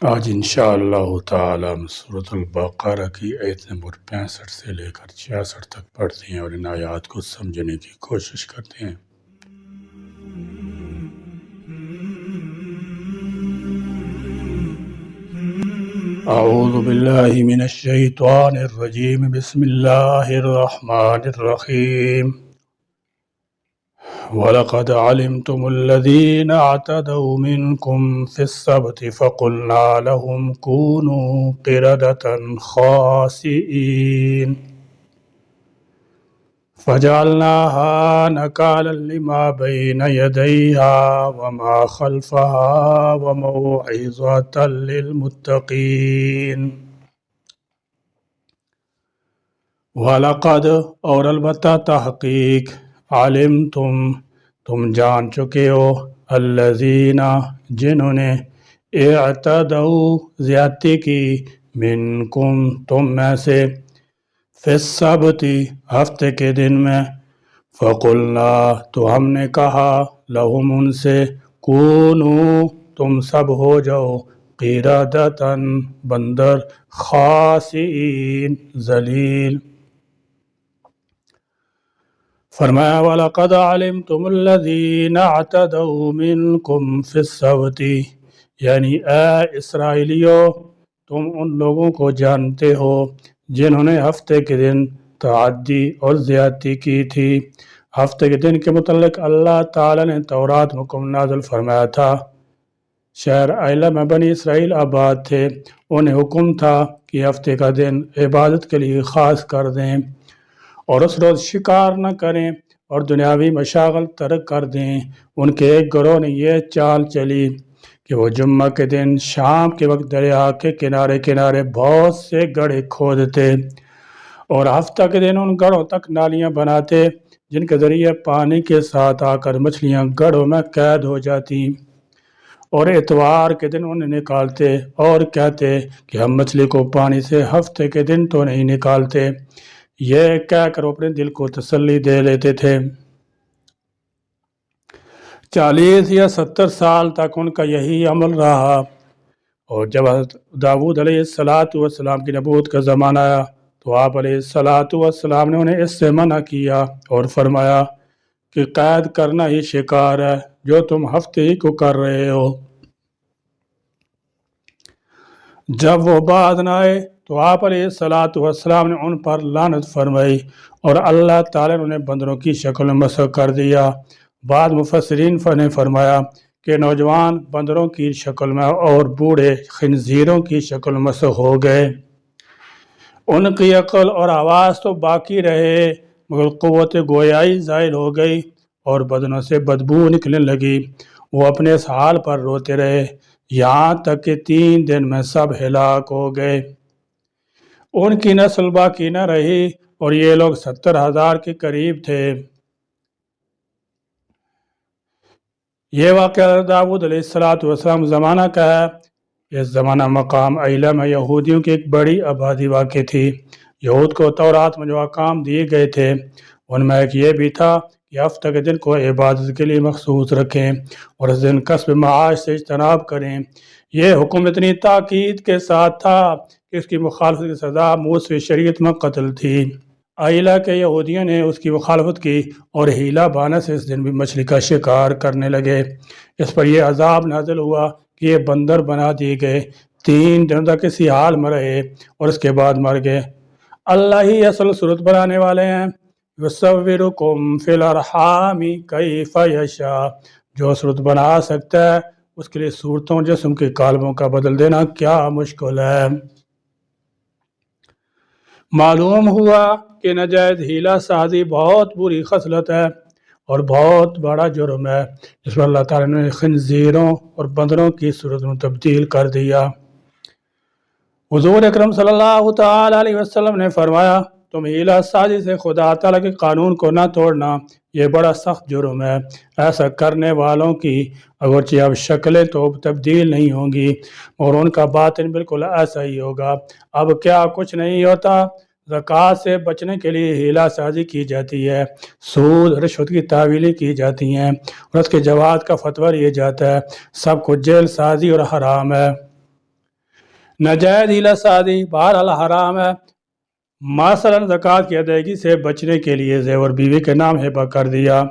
آج انشاءاللہ تعالی ہم سورۃ البقرہ کی آیت نمبر 65 سے لے کر 66 تک پڑھتے ہیں اور ان آیات کو سمجھنے کی کوشش کرتے ہیں۔ اعوذ باللہ من الشیطان الرجیم، بسم اللہ الرحمن الرحیم۔ وَلَقَدْ عَلِمْتُمُ الَّذِينَ اعْتَدَوْا مِنْكُمْ فِي السَّبْتِ فَقُلْنَا لَهُمْ كُونُوا قِرَدَةً خَاسِئِينَ فَجَعَلْنَاهَا نَكَالًا لِمَا بَيْنَ يَدَيْهَا وَمَا خَلْفَهَا وَمَوْعِظَةً لِلْمُتَّقِينَ۔ وَلَقَدْ اور البتہ تحقیق تم جان چکے ہو الذین جنہوں نے اعتدوا زیادتی کی منکم تم میں سے فی السبت ہفتے کے دن میں فقلنا تو ہم نے کہا لہم ان سے کونو تم سب ہو جاؤ قردۃ بندر خاسئین ذلیل۔ فرمایا وَلَقَدْ عَلِمْتُمُ الَّذِينَ اعْتَدَوْا مِنْكُمْ فِي السَّبْتِ، یعنی اے اسرائیلیو تم ان لوگوں کو جانتے ہو جنہوں نے ہفتے کے دن تعدی اور زیادتی کی تھی۔ ہفتے کے دن کے متعلق اللہ تعالیٰ نے تورات حکم نازل فرمایا تھا۔ شہر ایلہ میں بنی اسرائیل آباد تھے، انہیں حکم تھا کہ ہفتے کا دن عبادت کے لیے خاص کر دیں اور اس روز شکار نہ کریں اور دنیاوی مشاغل ترک کر دیں۔ ان کے ایک گروہ نے یہ چال چلی کہ وہ جمعہ کے دن شام کے وقت دریا کے کنارے کنارے بہت سے گڑھے کھودتے اور ہفتہ کے دن ان گڑھوں تک نالیاں بناتے جن کے ذریعے پانی کے ساتھ آ کر مچھلیاں گڑھوں میں قید ہو جاتی، اور اتوار کے دن انہیں نکالتے اور کہتے کہ ہم مچھلی کو پانی سے ہفتے کے دن تو نہیں نکالتے۔ یہ کہہ کر اپنے دل کو تسلی دے لیتے تھے۔ 40 یا 70 سال تک ان کا یہی عمل رہا، اور جب حضرت داؤد علیہ السلام کی نبوت کا زمانہ آیا تو آپ علیہ السلام نے انہیں اس سے منع کیا اور فرمایا کہ قید کرنا ہی شکار ہے جو تم ہفتے ہی کو کر رہے ہو۔ جب وہ بعد نہ آئے تو آپ علیہ السلام نے ان پر لعنت فرمائی اور اللہ تعالیٰ نے انہیں بندروں کی شکل میں مسخ کر دیا۔ بعد مفسرین نے فرمایا کہ نوجوان بندروں کی شکل میں اور بوڑھے خنزیروں کی شکل میں مسخ ہو گئے۔ ان کی عقل اور آواز تو باقی رہے مگر قوت گویائی زائل ہو گئی اور بدنوں سے بدبو نکلنے لگی۔ وہ اپنے اس حال پر روتے رہے یہاں تک کہ 3 دن میں سب ہلاک ہو گئے۔ ان کی نسل باقی نہ رہی اور یہ لوگ 70,000 کے قریب تھے۔ یہ واقعہ داؤد علیہ السلام زمانہ کا ہے۔ اس زمانہ مقام ایلہ میں یہودیوں کی ایک بڑی آبادی واقع تھی۔ یہود کو تورات میں جو احکام دیے گئے تھے ان میں ایک یہ بھی تھا کہ ہفتہ کے دن کو عبادت کے لیے مخصوص رکھیں اور اس دن کسب معاش سے اجتناب کریں۔ یہ حکم اتنی تاکید کے ساتھ تھا کہ اس کی مخالفت کی سزا موسوی شریعت میں قتل تھی۔ ایلہ کے یہودیوں نے اس کی مخالفت کی اور ہیلہ بہانے سے اس دن بھی مچھلی کا شکار کرنے لگے۔ اس پر یہ عذاب نازل ہوا کہ یہ بندر بنا دیے گئے، 3 دنوں تک اسی حال میں رہے اور اس کے بعد مر گئے۔ اللہ ہی اصل صورت بنانے والے ہیں۔ یصورکم فی الارحام کیف یشاء، جو صورت بنا سکتا ہے اس کے لیے صورتوں جسم کے کالموں کا بدل دینا کیا مشکل ہے۔ معلوم ہوا کہ ناجائز ہیلہ سازی بہت بری خصلت ہے اور بہت بڑا جرم ہے جس پر اللہ تعالیٰ نے خنزیروں اور بندروں کی صورت میں تبدیل کر دیا۔ حضور اکرم صلی اللہ تعالیٰ علیہ وسلم نے فرمایا تم ہیلہ سازی سے خدا تعالیٰ کے قانون کو نہ توڑنا، یہ بڑا سخت جرم ہے۔ ایسا کرنے والوں کی اگرچہ اب شکلیں تو تبدیل نہیں ہوں گی اور ان کا باطن بالکل ایسا ہی ہوگا۔ اب کیا کچھ نہیں ہوتا، زکوٰۃ سے بچنے کے لیے ہیلہ سازی کی جاتی ہے، سود رشوت کی تحویلیں کی جاتی ہیں اور اس کے جواز کا فتویٰ لیا جاتا ہے، سب کچھ جیل سازی اور حرام ہے۔ ناجائز ہیلا سازی بہرحال حرام ہے۔ مثلاً زکوٰۃ کی ادائیگی سے بچنے کے لیے زیور بیوی کے نام ہبہ کر دیا،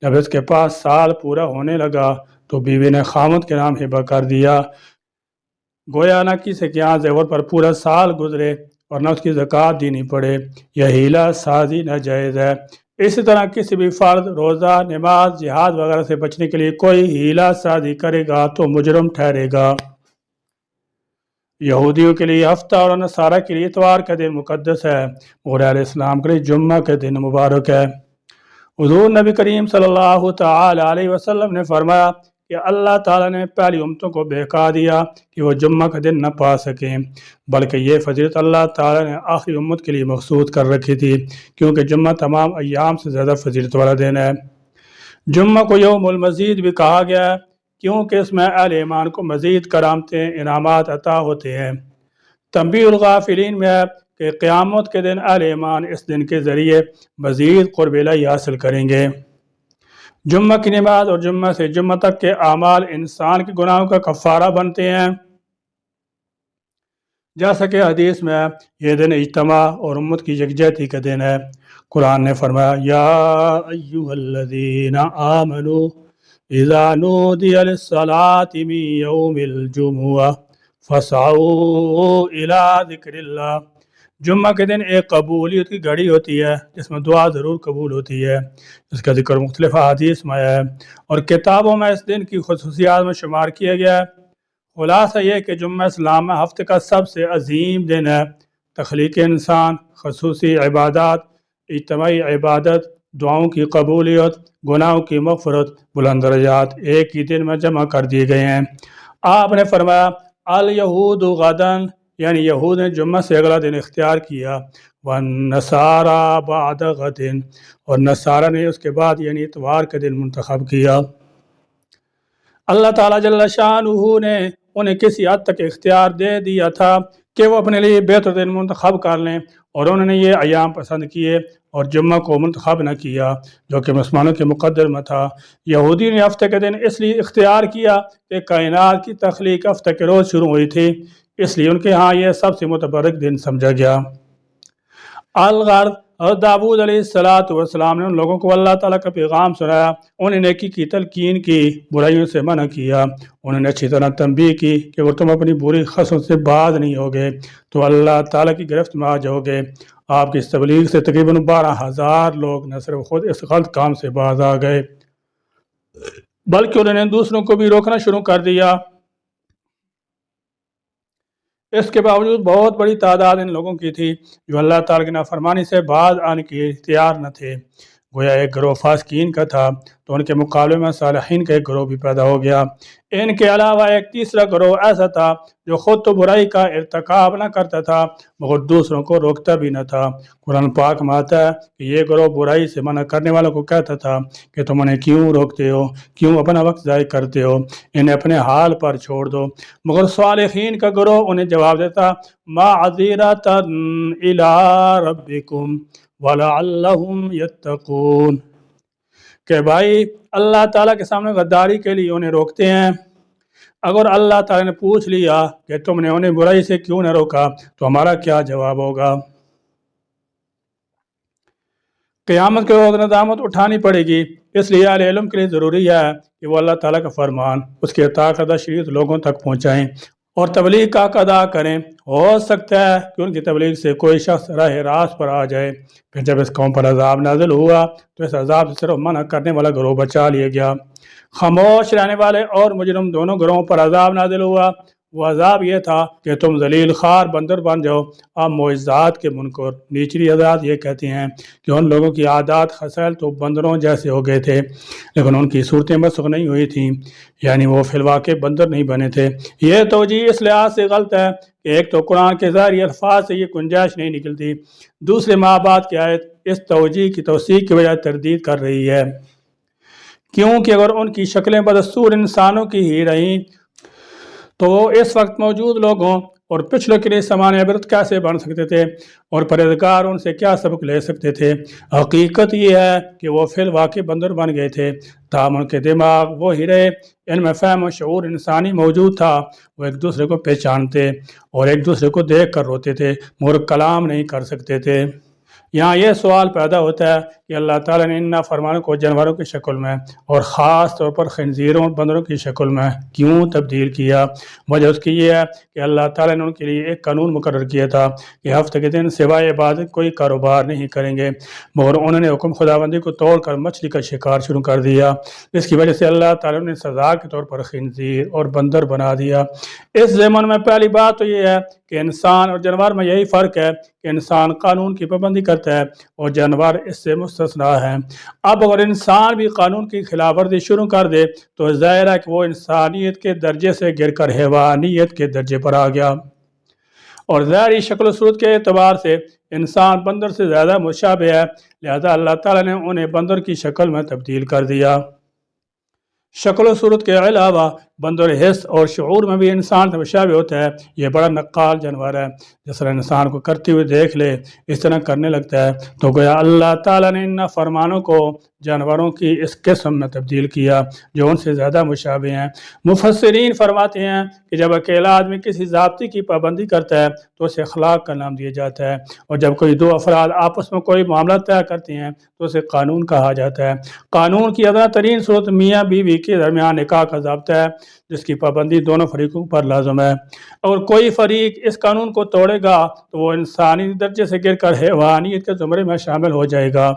جب اس کے پاس سال پورا ہونے لگا تو بیوی نے خاوند کے نام ہبہ کر دیا، گویا نہ کسی کے یہاں زیور پر پورا سال گزرے اور نہ اس کی زکوٰۃ دینی پڑے، یہ ہیلا سازی ناجائز ہے۔ اسی طرح کسی بھی فرض، روزہ، نماز، جہاد وغیرہ سے بچنے کے لیے کوئی ہیلا سازی کرے گا تو مجرم ٹھہرے گا۔ یہودیوں کے لیے ہفتہ اور نصارہ کے لیے اتوار کا دن مقدس ہے، اور علیہ السلام کے لیے جمعہ کا دن مبارک ہے۔ حضور نبی کریم صلی اللہ تعالی علیہ وسلم نے فرمایا کہ اللہ تعالیٰ نے پہلی امتوں کو بہکا دیا کہ وہ جمعہ کا دن نہ پا سکیں، بلکہ یہ فضیلت اللہ تعالیٰ نے آخری امت کے لیے مخصوص کر رکھی تھی، کیونکہ جمعہ تمام ایام سے زیادہ فضیلت والا دن ہے۔ جمعہ کو یوم المزید بھی کہا گیا ہے، کیونکہ اس میں اہل ایمان کو مزید کرامتیں، انعامات عطا ہوتے ہیں۔ تنبیہ الغافلین میں ہے کہ قیامت کے دن اہل ایمان اس دن کے ذریعے مزید قرب الہی حاصل کریں گے۔ جمعہ کی نماز اور جمعہ سے جمعہ تک کے اعمال انسان کے گناہوں کا کفارہ بنتے ہیں، جیسا کہ حدیث میں ہے یہ دن اجتماع اور امت کی یکجہتی کا دن ہے۔ قرآن نے فرمایا یا ایھا الذین آمنوا اذا نودی للصلاۃ من یوم الجمعہ فاسعوا الی ذکر اللہ۔ جمعہ کے دن ایک قبولیت کی گھڑی ہوتی ہے جس میں دعا ضرور قبول ہوتی ہے، اس کا ذکر مختلف احادیث میں آیا ہے اور کتابوں میں اس دن کی خصوصیات میں شمار کیا گیا ہے۔ خلاصہ یہ کہ جمعہ اسلام میں ہفتے کا سب سے عظیم دن ہے۔ تخلیق انسان، خصوصی عبادات، اجتماعی عبادت، دعاؤں کی قبولیت، گناہوں کی مغفرت، بلند درجات ایک ہی دن میں جمع کر دیے گئے ہیں۔ آپ نے فرمایا الیہود غداً، یعنی یہود نے جمعہ سے اگلا دن اختیار کیا، والنصارى بعد غد، اور نصارہ نے اس کے بعد یعنی اتوار کا دن منتخب کیا۔ اللہ تعالیٰ جل شانہ نے انہیں کسی حد تک اختیار دے دیا تھا کہ وہ اپنے لیے بہتر دن منتخب کر لیں، اور انہوں نے یہ ایام پسند کیے اور جمعہ کو منتخب نہ کیا جو کہ مسلمانوں کے مقدر میں تھا۔ یہودی نے ہفتے کا دن اس لیے اختیار کیا کہ کائنات کی تخلیق ہفتے کے روز شروع ہوئی تھی، اس لیے ان کے ہاں یہ سب سے متبرک دن سمجھا گیا۔ الغرض، حضرت داؤد علیہ السلام نے ان لوگوں کو اللہ تعالیٰ کا پیغام سنایا، انہیں نیکی کی تلقین کی، برائیوں سے منع کیا، انہوں نے اچھی طرح تنبیہ کی کہ اگر تم اپنی بری خصلتوں سے باز نہیں ہوگے تو اللہ تعالیٰ کی گرفت میں آ جاؤ گے۔ آپ کی اس تبلیغ سے تقریباً 12,000 لوگ نہ صرف خود اس غلط کام سے باز آ گئے بلکہ انہوں نے دوسروں کو بھی روکنا شروع کر دیا۔ اس کے باوجود بہت بڑی تعداد ان لوگوں کی تھی جو اللہ تعالیٰ کی نافرمانی سے باز آنے کے اختیار نہ تھے، گویا ایک گروہ فاسقین کا تھا تو ان کے مقابلے میں صالحین کا ایک گروہ بھی پیدا ہو گیا۔ ان کے علاوہ ایک تیسرا گروہ ایسا تھا جو خود تو برائی کا ارتکاب نہ کرتا تھا مگر دوسروں کو روکتا بھی نہ تھا۔ قرآن پاک میں آتا ہے کہ یہ گروہ برائی سے منع کرنے والوں کو کہتا تھا کہ تم انہیں کیوں روکتے ہو، کیوں اپنا وقت ضائع کرتے ہو، انہیں اپنے حال پر چھوڑ دو، مگر صالحین کا گروہ انہیں جواب دیتا معذرۃ الی ربکم وَلَعَلَّهُمْ يَتَّقُونَ، کہ بھائی اللہ تعالیٰ کے سامنے غداری کے لیے انہیں روکتے ہیں۔ اگر اللہ تعالیٰ نے پوچھ لیا کہ تم نے انہیں برائی سے کیوں نہ روکا تو ہمارا کیا جواب ہوگا؟ قیامت کے روز ندامت اٹھانی پڑے گی، اس لیے اہل علم کے لیے ضروری ہے کہ وہ اللہ تعالیٰ کا فرمان، اس کے عطا کردہ شریعت لوگوں تک پہنچائیں اور تبلیغ کا حق ادا کریں۔ ہو سکتا ہے کہ ان کی تبلیغ سے کوئی شخص راہ راست پر آ جائے، پھر جب اس قوم پر عذاب نازل ہوا تو اس عذاب سے صرف منع کرنے والا گروہ بچا لیا گیا۔ خاموش رہنے والے اور مجرم دونوں گروہوں پر عذاب نازل ہوا۔ وہ عذاب یہ تھا کہ تم ذلیل خوار بندر بن جاؤ۔ اب معجزات کے منکر نیچری حضرات یہ کہتے ہیں کہ ان لوگوں کی عادات خصائل تو بندروں جیسے ہو گئے تھے لیکن ان کی صورتیں مسخ نہیں ہوئی تھیں، یعنی وہ فی الواقع بندر نہیں بنے تھے۔ یہ توجیہ اس لحاظ سے غلط ہے کہ ایک تو قرآن کے ظاہری الفاظ سے یہ گنجائش نہیں نکلتی، دوسرے مابعد کی آیت اس توجیہ کی توثیق کی بجائے تردید کر رہی ہے، کیونکہ اگر ان کی شکلیں بدستور انسانوں کی ہی رہیں تو وہ اس وقت موجود لوگوں اور پچھلوں کے لیے سامان عبرت کیسے بن سکتے تھے اور پرہیزگار ان سے کیا سبق لے سکتے تھے۔ حقیقت یہ ہے کہ وہ فی الواقع بندر بن گئے تھے، تاہم ان کے دماغ وہی رہے، ان میں فہم و شعور انسانی موجود تھا۔ وہ ایک دوسرے کو پہچانتے اور ایک دوسرے کو دیکھ کر روتے تھے مگر کلام نہیں کر سکتے تھے۔ یہاں یہ سوال پیدا ہوتا ہے کہ اللہ تعالیٰ نے ان نافرمانوں کو جانوروں کی شکل میں اور خاص طور پر خنزیروں اور بندروں کی شکل میں کیوں تبدیل کیا؟ وجہ اس کی یہ ہے کہ اللہ تعالیٰ نے ان کے لیے ایک قانون مقرر کیا تھا کہ ہفتے کے دن سوائے عبادت کوئی کاروبار نہیں کریں گے، مگر انہوں نے حکم خداوندی کو توڑ کر مچھلی کا شکار شروع کر دیا۔ اس کی وجہ سے اللہ تعالیٰ نے سزا کے طور پر خنزیر اور بندر بنا دیا۔ اس ضمن میں پہلی بات تو یہ ہے کہ انسان اور جانور میں یہی فرق ہے کہ انسان قانون کی پابندی کرتا ہے اور جانور اس سے مستثنا ہے۔ اب اگر انسان بھی قانون کی خلاف ورزی شروع کر دے تو ظاہر ہے کہ وہ انسانیت کے درجے سے گر کر حیوانیت کے درجے پر آ گیا، اور ظاہری شکل و صورت کے اعتبار سے انسان بندر سے زیادہ مشابہ ہے، لہذا اللہ تعالیٰ نے انہیں بندر کی شکل میں تبدیل کر دیا۔ شکل و صورت کے علاوہ بندر حس اور شعور میں بھی انسان سے مشابہ ہوتا ہے۔ یہ بڑا نقال جانور ہے، جس طرح انسان کو کرتے ہوئے دیکھ لے اس طرح کرنے لگتا ہے، تو گویا اللہ تعالیٰ نے ان فرمانوں کو جانوروں کی اس قسم میں تبدیل کیا جو ان سے زیادہ مشابہ ہیں۔ مفسرین فرماتے ہیں کہ جب اکیلا آدمی کسی ضابطے کی پابندی کرتا ہے تو اسے اخلاق کا نام دیا جاتا ہے، اور جب کوئی دو افراد آپس میں کوئی معاملہ طے کرتے ہیں تو اسے قانون کہا جاتا ہے۔ قانون کی ادنا ترین صورت میاں بیوی کے درمیان نکاح کا ضابطہ ہے، جس کی پابندی دونوں فریقوں پر لازم ہے۔ اگر کوئی فریق اس قانون کو توڑے گا تو وہ انسانی درجے سے گر کر حیوانیت کے زمرے میں شامل ہو جائے گا۔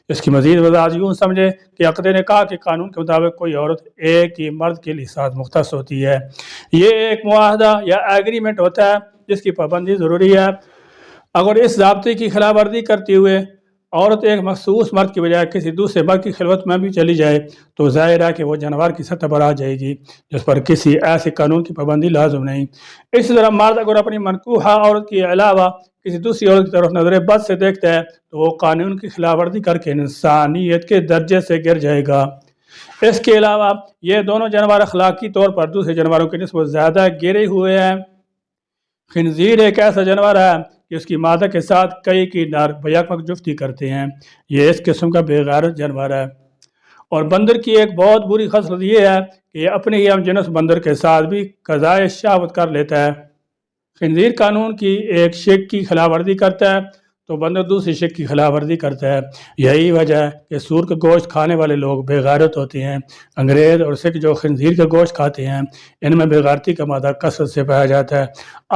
اس کی مزید وضاحت یوں سمجھے کہ عقد نکاح کے قانون کے مطابق کوئی عورت ایک ہی مرد کے لیے ساتھ مختص ہوتی ہے۔ یہ ایک معاہدہ یا ایگریمنٹ ہوتا ہے جس کی پابندی ضروری ہے۔ اگر اس ضابطے کی خلاف ورزی کرتے ہوئے عورت ایک مخصوص مرد کی بجائے کسی دوسرے مرد کی خلوت میں بھی چلی جائے تو ظاہر ہے کہ وہ جانور کی سطح پر آ جائے گی جس پر کسی ایسے قانون کی پابندی لازم نہیں۔ اسی طرح مرد اگر اپنی منکوحہ عورت کے علاوہ کسی دوسری عورت کی طرف نظر بد سے دیکھتا ہے تو وہ قانون کی خلاف ورزی کر کے انسانیت کے درجے سے گر جائے گا۔ اس کے علاوہ یہ دونوں جانور اخلاقی طور پر دوسرے جانوروں کی نسبت زیادہ گرے ہوئے ہیں۔ خنزیر ایک ایسا جانور ہے کہ اس کی مادہ کے ساتھ کئی کی نر بیک وقت جفتی کرتے ہیں، یہ اس قسم کا بے غیرت جانور ہے۔ اور بندر کی ایک بہت بری خصلت یہ ہے کہ یہ اپنے ہی ہم جنس بندر کے ساتھ بھی قضائے شہوت کر لیتا ہے۔ خنزیر قانون کی ایک شق کی خلاف ورزی کرتا ہے تو بندر دوسری شق کی خلاف ورزی کرتا ہے۔ یہی وجہ ہے کہ سور کا گوشت کھانے والے لوگ بے غیرت ہوتے ہیں۔ انگریز اور سکھ جو خنزیر کا گوشت کھاتے ہیں ان میں بے غیرتی کا مادہ کثرت سے پایا جاتا ہے۔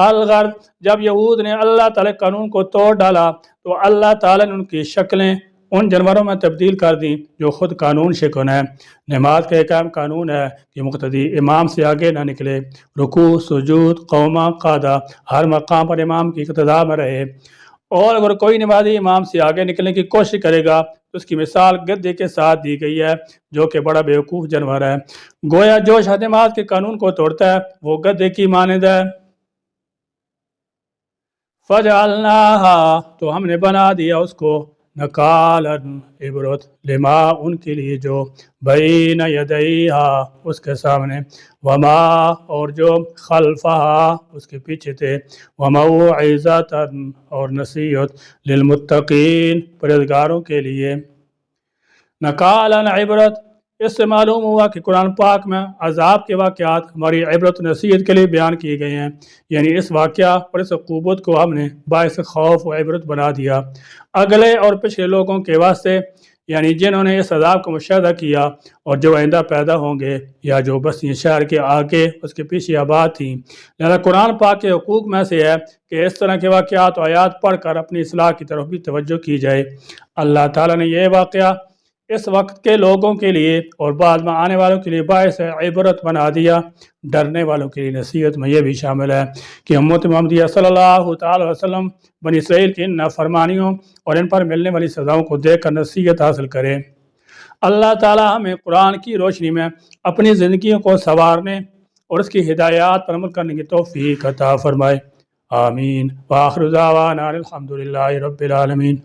الغرض جب یہود نے اللہ تعالیٰ قانون کو توڑ ڈالا تو اللہ تعالیٰ نے ان کی شکلیں ان جانوروں میں تبدیل کر دیں جو خود قانون شکن ہے۔ نماز کا ایک اہم قانون ہے کہ مقتدی امام سے آگے نہ نکلے، رکوع، سجود، قومہ، قعدہ ہر مقام پر امام کی اقتداء میں رہے، اور اگر کوئی نمازی امام سے آگے نکلنے کی کوشش کرے گا تو اس کی مثال گدھے کے ساتھ دی گئی ہے جو کہ بڑا بیوقوف جانور ہے۔ گویا جو شخص نماز کے قانون کو توڑتا ہے وہ گدھے کی مانند ہے۔ فَجَعَلْنَاهَا تو ہم نے بنا دیا اس کو نکالن عبرت لما ان کے لیے جو بین یدیہا اس کے سامنے، وما اور جو خلفہا اس کے پیچھے تھے، وموعظۃ اور نصیحت للمتقین پرہیزگاروں کے لیے۔ نکالن عبرت اس سے معلوم ہوا کہ قرآن پاک میں عذاب کے واقعات ہماری عبرت نصیحت کے لیے بیان کیے گئے ہیں، یعنی اس واقعہ اور اس عقوبت کو ہم نے باعث خوف و عبرت بنا دیا اگلے اور پچھلے لوگوں کے واسطے، یعنی جنہوں نے اس عذاب کو مشاہدہ کیا اور جو آئندہ پیدا ہوں گے یا جو بستیاں شہر کے آگے اس کے پیچھے آباد تھیں۔ لہذا قرآن پاک کے حقوق میں سے ہے کہ اس طرح کے واقعات و آیات پڑھ کر اپنی اصلاح کی طرف بھی توجہ کی جائے۔ اللہ تعالیٰ نے یہ واقعہ اس وقت کے لوگوں کے لیے اور بعد میں آنے والوں کے لیے باعث عبرت بنا دیا۔ ڈرنے والوں کے لیے نصیحت میں یہ بھی شامل ہے کہ امت محمدیہ صلی اللہ تعالی وسلم بنی اسرائیل کی ان نافرمانیوں اور ان پر ملنے والی سزاؤں کو دیکھ کر نصیحت حاصل کرے۔ اللہ تعالی ہمیں قرآن کی روشنی میں اپنی زندگیوں کو سنوارنے اور اس کی ہدایات پر عمل کرنے کی توفیق عطا فرمائے۔ آمین۔ وآخر دعوانا الحمدللہ رب العالمین۔